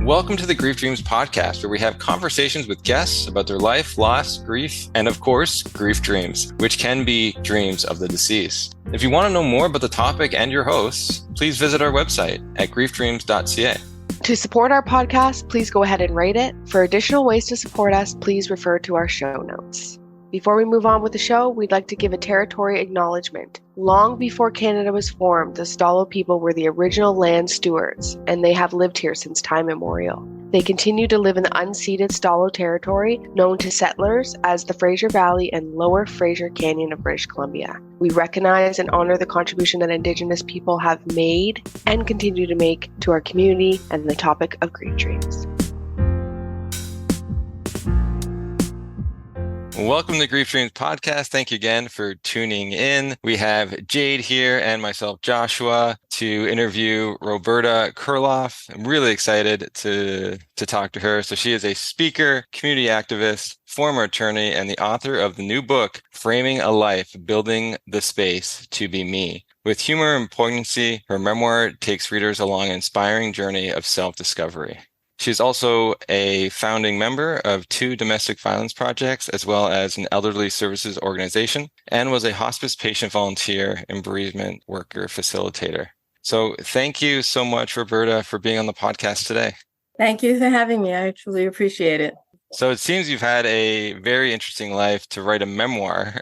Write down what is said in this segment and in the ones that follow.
Welcome to the Grief Dreams podcast, where we have conversations with guests about their life, loss, grief, and of course, grief dreams, which can be dreams of the deceased. If you want to know more about the topic and your hosts, please visit our website at griefdreams.ca. To support our podcast, please go ahead and rate it. For additional ways to support us, please refer to our show notes. Before we move on with the show, we'd like to give a territory acknowledgement. Long before Canada was formed, the Stalo people were the original land stewards, and they have lived here since time immemorial. They continue to live in the unceded Stalo territory, known to settlers as the Fraser Valley and Lower Fraser Canyon of British Columbia. We recognize and honor the contribution that Indigenous people have made and continue to make to our community and the topic of grief dreams. Welcome to the Grief Dreams podcast. Thank you again for tuning in. We have Jade here and myself, Joshua, to interview Roberta Kuriloff. I'm really excited to talk to her. So she is a speaker, community activist, former attorney, and the author of the new book, Framing a Life, Building the Space to Be Me. With humor and poignancy, her memoir takes readers along an inspiring journey of self-discovery. She's also a founding member of 2 domestic violence projects, as well as an elderly services organization, and was a hospice patient volunteer and bereavement worker facilitator. So thank you so much, Roberta, for being on the podcast today. Thank you for having me. I truly appreciate it. So it seems you've had a very interesting life to write a memoir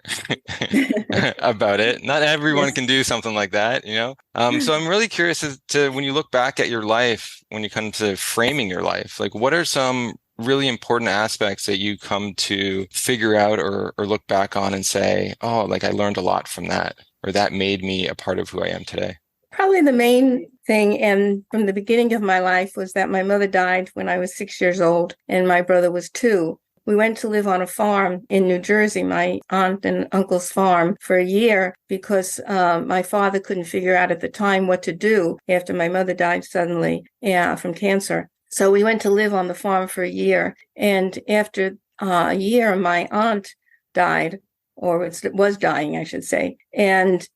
about it. Not everyone can do something like that, you know? So I'm really curious as to when you look back at your life, when you come to framing your life, like what are some really important aspects that you come to figure out or look back on and say, oh, like I learned a lot from that, or that made me a part of who I am today? Probably the main thing, and from the beginning of my life, was that my mother died when I was 6 years old and my brother was 2. We went to live on a farm in New Jersey, my aunt and uncle's farm, for a year because my father couldn't figure out at the time what to do after my mother died suddenly from cancer. So we went to live on the farm for a year. And after a year, my aunt died, or was dying, I should say. And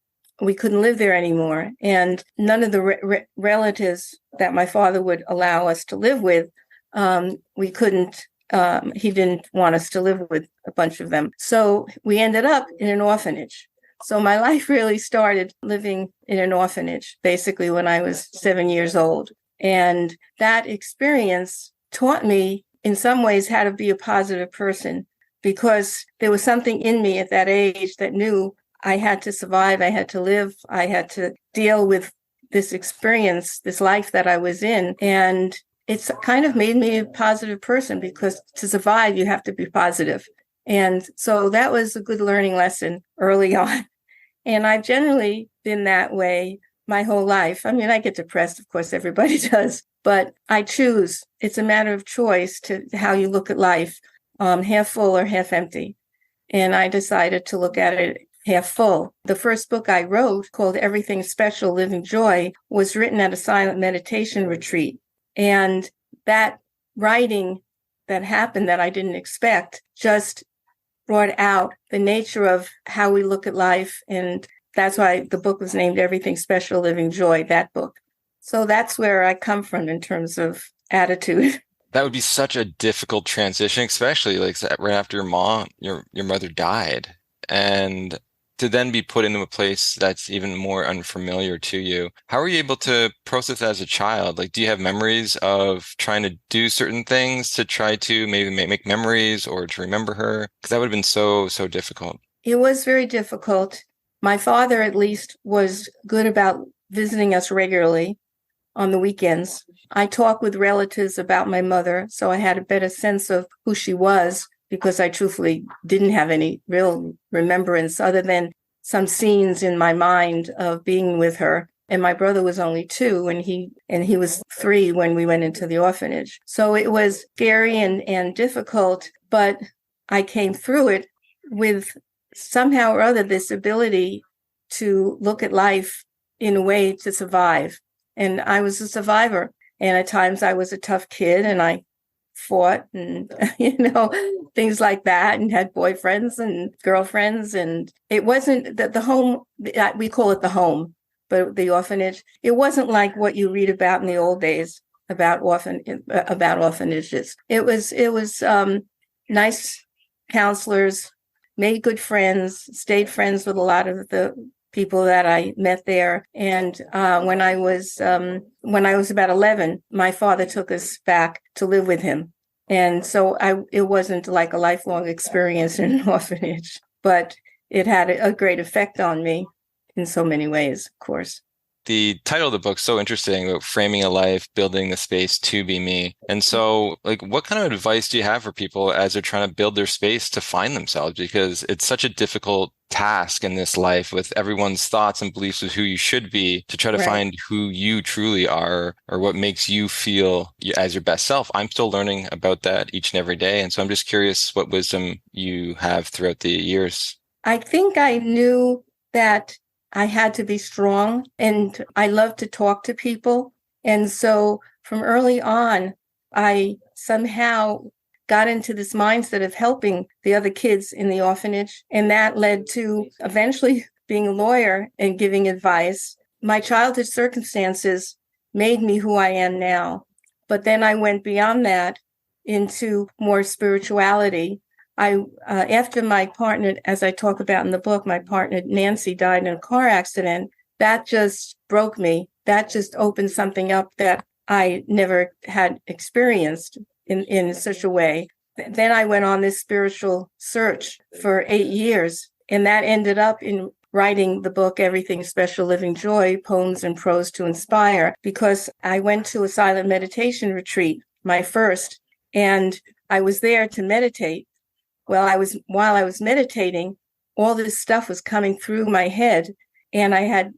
we couldn't live there anymore. And none of the relatives that my father would allow us to live with, we couldn't, he didn't want us to live with a bunch of them. So we ended up in an orphanage. So my life really started living in an orphanage, basically when I was 7 years old. And that experience taught me in some ways how to be a positive person, because there was something in me at that age that knew I had to survive, I had to live, I had to deal with this experience, this life that I was in. And it's kind of made me a positive person, because to survive, you have to be positive. And so that was a good learning lesson early on. And I've generally been that way my whole life. I mean, I get depressed, of course, everybody does, but I choose. It's a matter of choice to how you look at life, half full or half empty. And I decided to look at it half full. The first book I wrote, called Everything Special, Living Joy, was written at a silent meditation retreat. And that writing that happened that I didn't expect just brought out the nature of how we look at life. And that's why the book was named Everything Special, Living Joy, that book. So that's where I come from in terms of attitude. That would be such a difficult transition, especially like right after your mother died. And to then be put into a place that's even more unfamiliar to you. How were you able to process that as a child? Like, do you have memories of trying to do certain things to try to maybe make memories or to remember her? Because that would have been so difficult. It was very difficult. My father, at least, was good about visiting us regularly on the weekends. I talked with relatives about my mother, so I had a better sense of who she was, because I truthfully didn't have any real remembrance other than some scenes in my mind of being with her. And my brother was only 2, and he was 3 when we went into the orphanage. So it was scary and difficult, but I came through it with somehow or other this ability to look at life in a way to survive. And I was a survivor. And at times I was a tough kid, and I fought and, things like that, and had boyfriends and girlfriends. And it wasn't that the home, we call it the home, but the orphanage, it wasn't like what you read about in the old days. about orphanages. It was nice counselors, made good friends, stayed friends with a lot of the people that I met there. And when I was about 11, my father took us back to live with him. And so it wasn't like a lifelong experience in an orphanage, but it had a great effect on me in so many ways, of course. The title of the book's so interesting about framing a life, building the space to be me. And so, like, what kind of advice do you have for people as they're trying to build their space to find themselves? Because it's such a difficult task in this life with everyone's thoughts and beliefs of who you should be to try to Right. find who you truly are or what makes you feel as your best self. I'm still learning about that each and every day. And so I'm just curious what wisdom you have throughout the years. I think I knew that I had to be strong, and I love to talk to people. And so from early on, I somehow got into this mindset of helping the other kids in the orphanage. And that led to eventually being a lawyer and giving advice. My childhood circumstances made me who I am now. But then I went beyond that into more spirituality. After my partner, as I talk about in the book, my partner Nancy died in a car accident. That just broke me. That just opened something up that I never had experienced in such a way. Then I went on this spiritual search for 8 years, and that ended up in writing the book, Everything Special Living Joy, Poems and Prose to Inspire, because I went to a silent meditation retreat, my first, and I was there to meditate. While I was meditating, all this stuff was coming through my head, and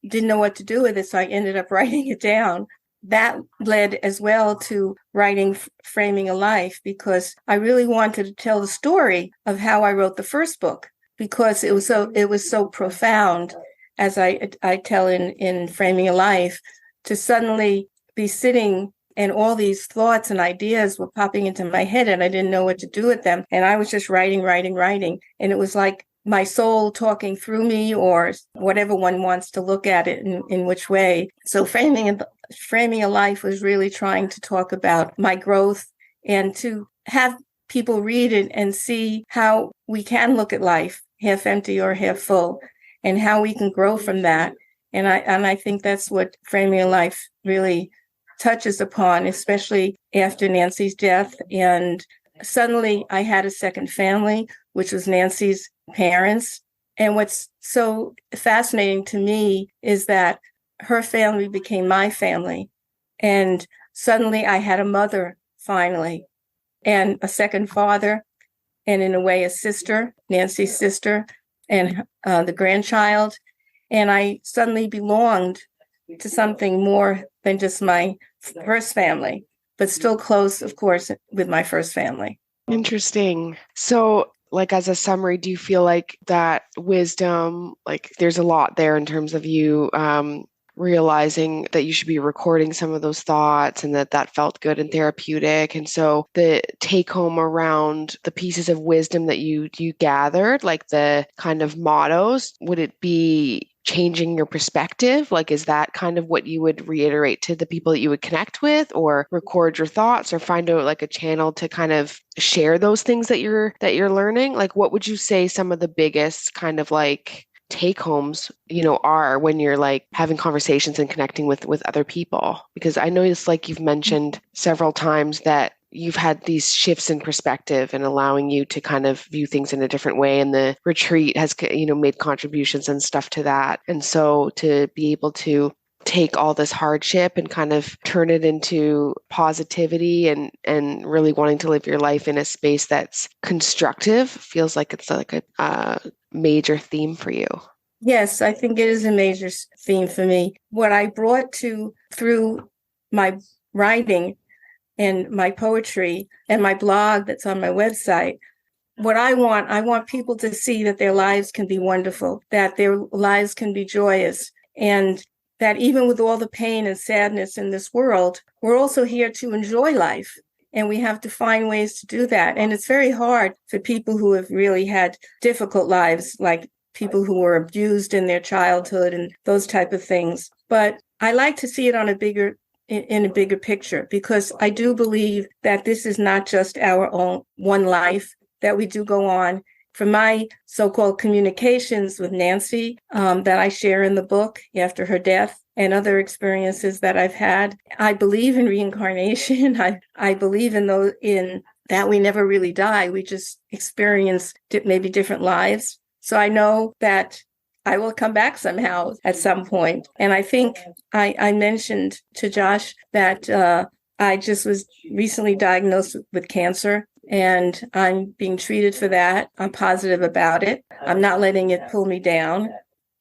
didn't know what to do with it, so I ended up writing it down. That led as well to writing Framing a Life, because I really wanted to tell the story of how I wrote the first book, because it was so profound, as I tell in Framing a Life, to suddenly be sitting and all these thoughts and ideas were popping into my head, and I didn't know what to do with them. And I was just writing. And it was like my soul talking through me, or whatever one wants to look at it in which way. So Framing a Life was really trying to talk about my growth and to have people read it and see how we can look at life half empty or half full, and how we can grow from that. And I think that's what Framing a Life really touches upon, especially after Nancy's death. And suddenly I had a second family, which was Nancy's parents. And what's so fascinating to me is that her family became my family. And suddenly I had a mother, finally, and a second father, and in a way, a sister, Nancy's sister, and the grandchild. And I suddenly belonged to something more than just my first family, but still close, of course, with my first family. Interesting. So, like, as a summary, do you feel like that wisdom, like there's a lot there in terms of you realizing that you should be recording some of those thoughts, and that felt good and therapeutic? And so the take home around the pieces of wisdom that you gathered, like the kind of mottos, would it be changing your perspective? Like, is that kind of what you would reiterate to the people that you would connect with, or record your thoughts, or find out like a channel to kind of share those things that you're learning? Like, what would you say some of the biggest kind of like take homes, are when you're like having conversations and connecting with other people? Because I know it's like you've mentioned several times that you've had these shifts in perspective and allowing you to kind of view things in a different way. And the retreat has, made contributions and stuff to that. And so to be able to take all this hardship and kind of turn it into positivity and really wanting to live your life in a space that's constructive feels like it's like a major theme for you. Yes, I think it is a major theme for me. What I brought through my writing and my poetry and my blog that's on my website, what I want people to see that their lives can be wonderful, that their lives can be joyous, and that even with all the pain and sadness in this world, we're also here to enjoy life. And we have to find ways to do that. And it's very hard for people who have really had difficult lives, like people who were abused in their childhood and those type of things. But I like to see it on a bigger in a bigger picture, because I do believe that this is not just our own one life, that we do go on. For my so-called communications with Nancy that I share in the book after her death and other experiences that I've had, I believe in reincarnation. I believe in that we never really die. We just experience maybe different lives. So I know that I will come back somehow at some point. And I think I mentioned to Josh that I just was recently diagnosed with cancer, and I'm being treated for that. I'm positive about it. I'm not letting it pull me down.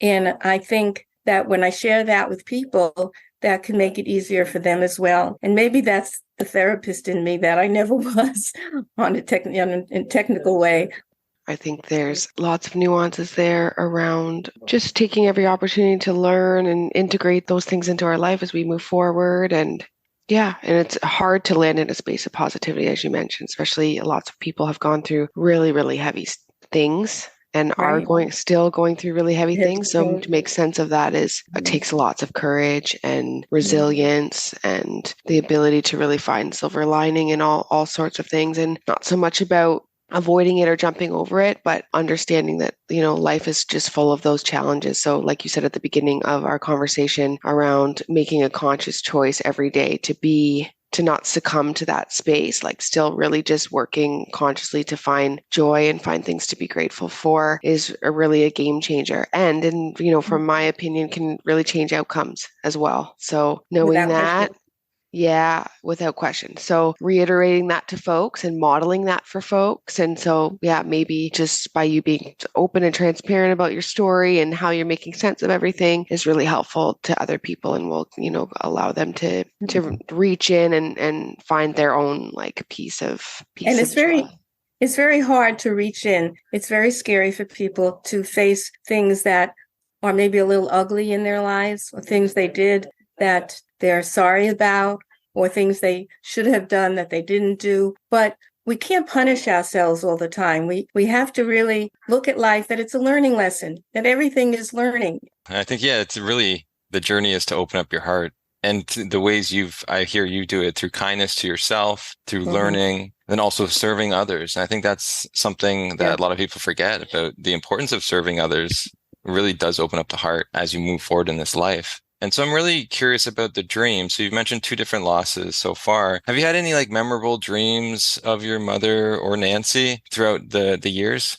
And I think that when I share that with people, that can make it easier for them as well. And maybe that's the therapist in me that I never was on a technical way. I think there's lots of nuances there around just taking every opportunity to learn and integrate those things into our life as we move forward. And yeah, and it's hard to land in a space of positivity, as you mentioned, especially lots of people have gone through really, really heavy things and are still going through really heavy things. So to make sense of that it takes lots of courage and resilience and the ability to really find silver lining in all sorts of things, and not so much about avoiding it or jumping over it, but understanding that, life is just full of those challenges. So like you said at the beginning of our conversation around making a conscious choice every day to not succumb to that space, like still really just working consciously to find joy and find things to be grateful for is really a game changer. And from my opinion, can really change outcomes as well. So knowing that, yeah, without question. So reiterating that to folks and modeling that for folks. And so, yeah, maybe just by you being open and transparent about your story and how you're making sense of everything is really helpful to other people, and will, allow them to reach in and find their own piece of And it's joy. It's very hard to reach in. It's very scary for people to face things that are maybe a little ugly in their lives, or things they did that they're sorry about, or things they should have done that they didn't do. But we can't punish ourselves all the time. We have to really look at life, that it's a learning lesson, that everything is learning. I think, yeah, it's really, the journey is to open up your heart. And the ways I hear you do it, through kindness to yourself, through learning, and also serving others. And I think that's something that a lot of people forget about. The importance of serving others really does open up the heart as you move forward in this life. And so I'm really curious about the dream. So you've mentioned 2 different losses so far. Have you had any memorable dreams of your mother or Nancy throughout the years?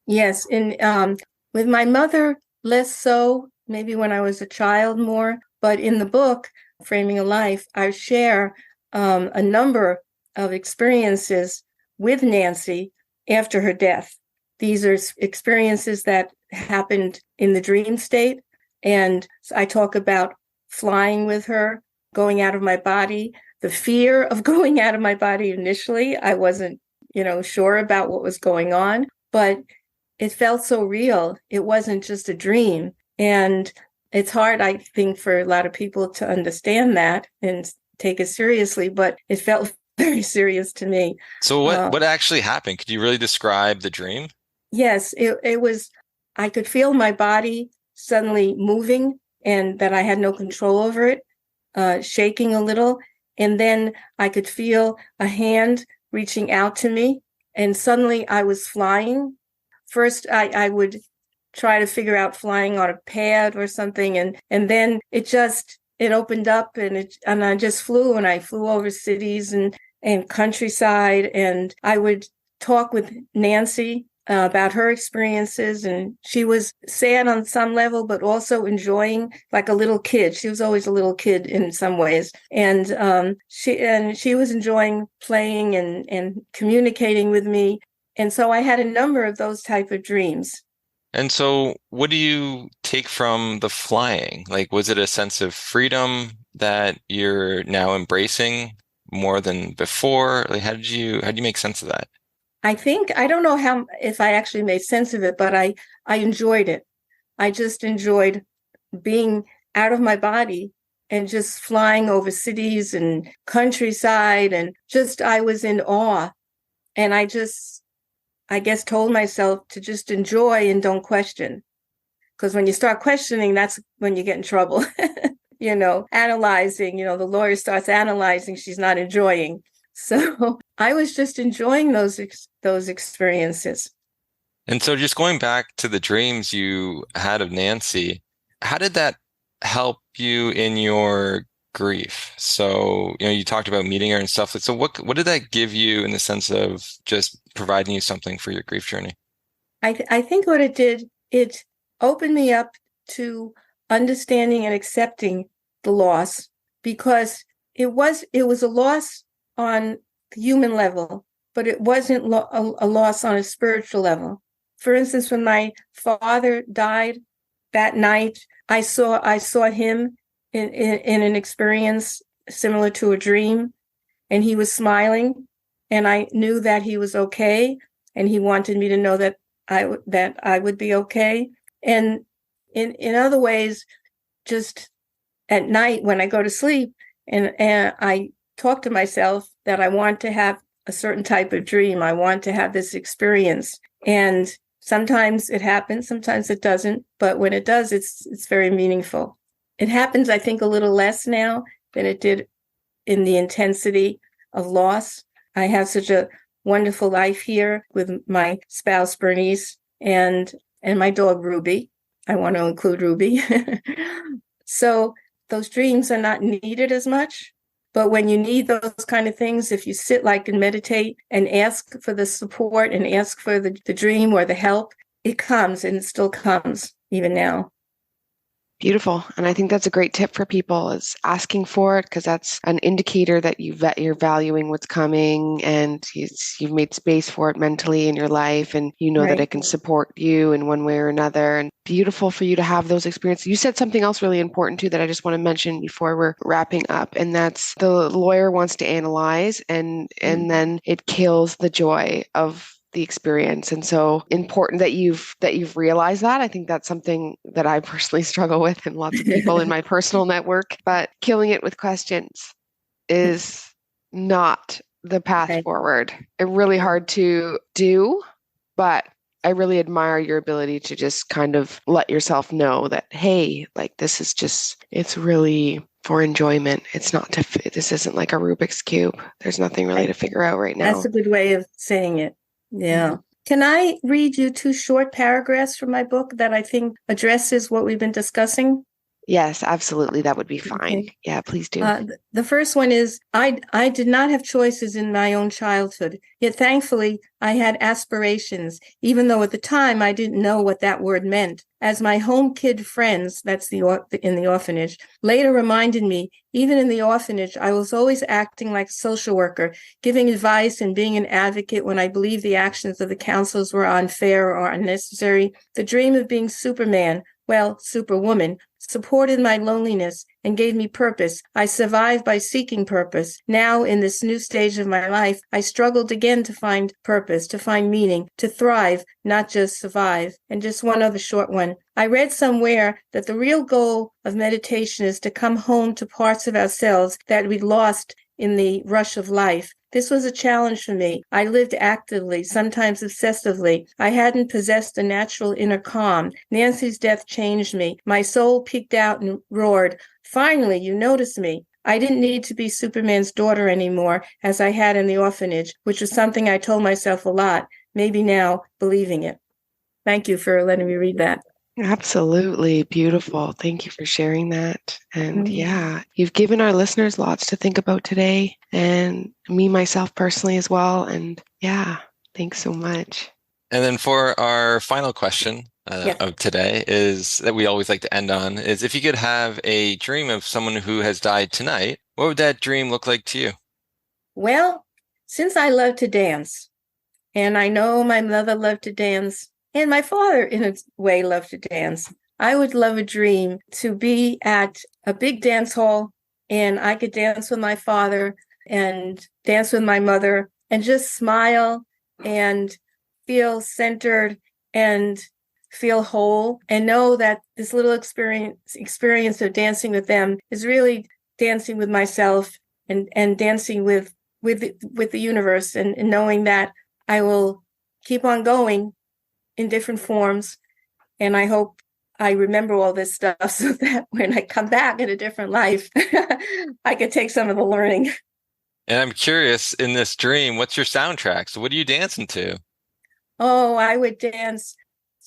Yes. And with my mother, less so, maybe when I was a child more. But in the book, Framing a Life, I share a number of experiences with Nancy after her death. These are experiences that happened in the dream state. And I talk about flying with her, going out of my body, the fear of going out of my body initially. I wasn't, sure about what was going on, but it felt so real. It wasn't just a dream. And it's hard, I think, for a lot of people to understand that and take it seriously, but it felt very serious to me. So what actually happened? Could you really describe the dream? Yes, it was, I could feel my body suddenly moving, and that I had no control over it, shaking a little. And then I could feel a hand reaching out to me, and suddenly I was flying. First, I would try to figure out flying on a pad or something, and then it opened up, and I just flew, and I flew over cities and countryside, and I would talk with Nancy about her experiences, and she was sad on some level, but also enjoying, like a little kid. She was always a little kid in some ways, and she was enjoying playing and communicating with me. And so I had a number of those type of dreams. And so what do you take from the flying? Was it a sense of freedom that you're now embracing more than before? How did you make sense of that? I think, I don't know if I actually made sense of it, but I enjoyed it. I just enjoyed being out of my body and just flying over cities and countryside, and just, I was in awe. And I guess told myself to just enjoy and don't question. Because when you start questioning, that's when you get in trouble. analyzing, the lawyer starts analyzing, she's not enjoying. So I was just enjoying those experiences. And so just going back to the dreams you had of Nancy, how did that help you in your grief? So, you talked about meeting her and stuff. So what did that give you in the sense of just providing you something for your grief journey? I think what it did, it opened me up to understanding and accepting the loss, because it was a loss on the human level, but it wasn't a loss on a spiritual level. For instance, when my father died that night, I saw him in an experience similar to a dream, and he was smiling, and I knew that he was okay, and he wanted me to know that I would be okay. And in other ways, just at night when I go to sleep, and I talk to myself that I want to have a certain type of dream, I want to have this experience, and sometimes it happens, sometimes it doesn't, but when it does, it's very meaningful. It happens, I think, a little less now than it did in the intensity of loss. I have such a wonderful life here with my spouse, Bernice, and my dog, Ruby. I want to include Ruby. So those dreams are not needed as much. But when you need those kind of things, if you sit and meditate and ask for the support and ask for the dream or the help, it comes, and it still comes even now. Beautiful. And I think that's a great tip for people, is asking for it, because that's an indicator that you're valuing what's coming, and you've made space for it mentally in your life, and Right. that it can support you in one way or another. And beautiful for you to have those experiences. You said something else really important too that I just want to mention before we're wrapping up, and that's the lawyer wants to analyze, and then it kills the joy of the experience. And so important that you've realized that. I think that's something that I personally struggle with, and lots of people in my personal network. But killing it with questions is not the path forward. It's really hard to do, but I really admire your ability to just kind of let yourself know that, hey, this is just, it's really for enjoyment. It's not this isn't like a Rubik's Cube. There's nothing really to figure out right now. That's a good way of saying it. Yeah. Mm-hmm. Can I read you 2 short paragraphs from my book that I think addresses what we've been discussing? Yes, absolutely. That would be fine. Okay. Yeah, please do. The first one is, I did not have choices in my own childhood, yet thankfully I had aspirations, even though at the time I didn't know what that word meant. As my home kid friends, that's in the orphanage, later reminded me, even in the orphanage, I was always acting like a social worker, giving advice and being an advocate when I believed the actions of the counselors were unfair or unnecessary. The dream of being Superman, Superwoman, supported my loneliness and gave me purpose. I survived by seeking purpose. Now, in this new stage of my life, I struggled again to find purpose, to find meaning, to thrive, not just survive. And just one other short one. I read somewhere that the real goal of meditation is to come home to parts of ourselves that we lost in the rush of life. This was a challenge for me. I lived actively, sometimes obsessively. I hadn't possessed a natural inner calm. Nancy's death changed me. My soul peeked out and roared, "Finally, you notice me." I didn't need to be Superman's daughter anymore, as I had in the orphanage, which was something I told myself a lot, maybe now believing it. Thank you for letting me read that. Absolutely beautiful. Thank you for sharing that. And yeah, you've given our listeners lots to think about today, and me, myself personally as well. And yeah, thanks so much. And then for our final question of today, is that we always like to end on, is if you could have a dream of someone who has died tonight, what would that dream look like to you? Well, since I love to dance, and I know my mother loved to dance, and my father, in a way, loved to dance, I would love a dream to be at a big dance hall, and I could dance with my father and dance with my mother and just smile and feel centered and feel whole, and know that this little experience of dancing with them is really dancing with myself and dancing with the universe, and knowing that I will keep on going in different forms. And I hope I remember all this stuff so that when I come back in a different life, I could take some of the learning. And I'm curious, in this dream, what's your soundtrack? So what are you dancing to? Oh, I would dance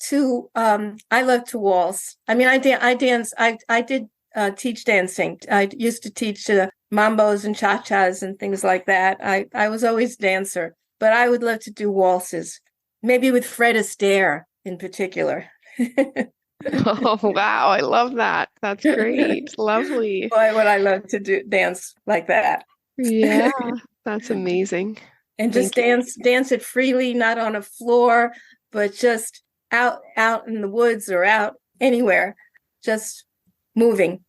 to, I love to waltz. I mean, I dance, I did teach dancing. I used to teach mambos and cha-chas and things like that. I was always a dancer, but I would love to do waltzes, maybe with Fred Astaire in particular. Oh, wow. I love that. That's great. Lovely. Boy, would I love to dance like that. Yeah, that's amazing. And just dance it freely, not on a floor, but just out in the woods or out anywhere, just moving.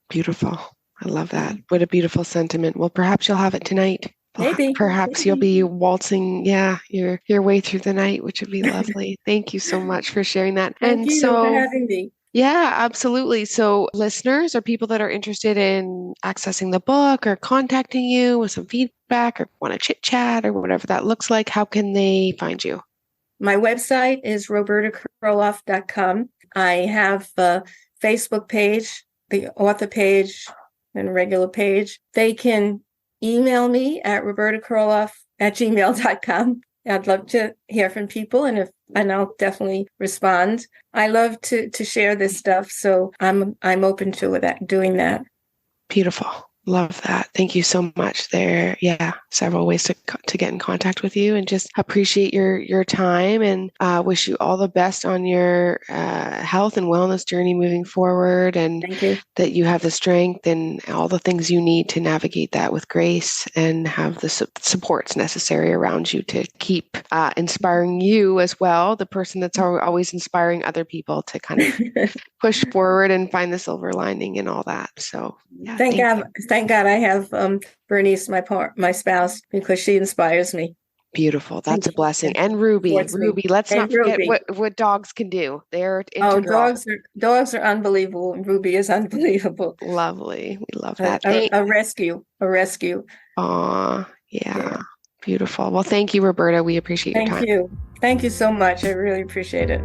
Beautiful. I love that. What a beautiful sentiment. Well, perhaps you'll have it tonight. Maybe. Perhaps you'll be waltzing, your way through the night, which would be lovely. Thank you so much for sharing that. Thank you for having me. Yeah, absolutely. So listeners or people that are interested in accessing the book or contacting you with some feedback or want to chit chat or whatever that looks like, how can they find you? My website is robertakuriloff.com. I have a Facebook page, the author page, and a regular page. They can email me at robertakuriloff@gmail.com. I'd love to hear from people, and I'll definitely respond. I love to share this stuff, so I'm open to doing that. Beautiful. Love that. Thank you so much. There, several ways to get in contact with you, and just appreciate your time, and wish you all the best on your health and wellness journey moving forward, and Thank you. that you have the strength and all the things you need to navigate that with grace, and have the supports necessary around you to keep inspiring you as well, the person that's always inspiring other people to kind of push forward and find the silver lining and all that. So thank God I have Bernice, my spouse, because she inspires me. Beautiful. That's a blessing. And Ruby, let's not forget what dogs can do. They're integral. Dogs are unbelievable. Ruby is unbelievable. Lovely. We love that. A rescue. Aw, yeah. Beautiful. Well, thank you, Roberta. We appreciate your time. Thank you so much. I really appreciate it.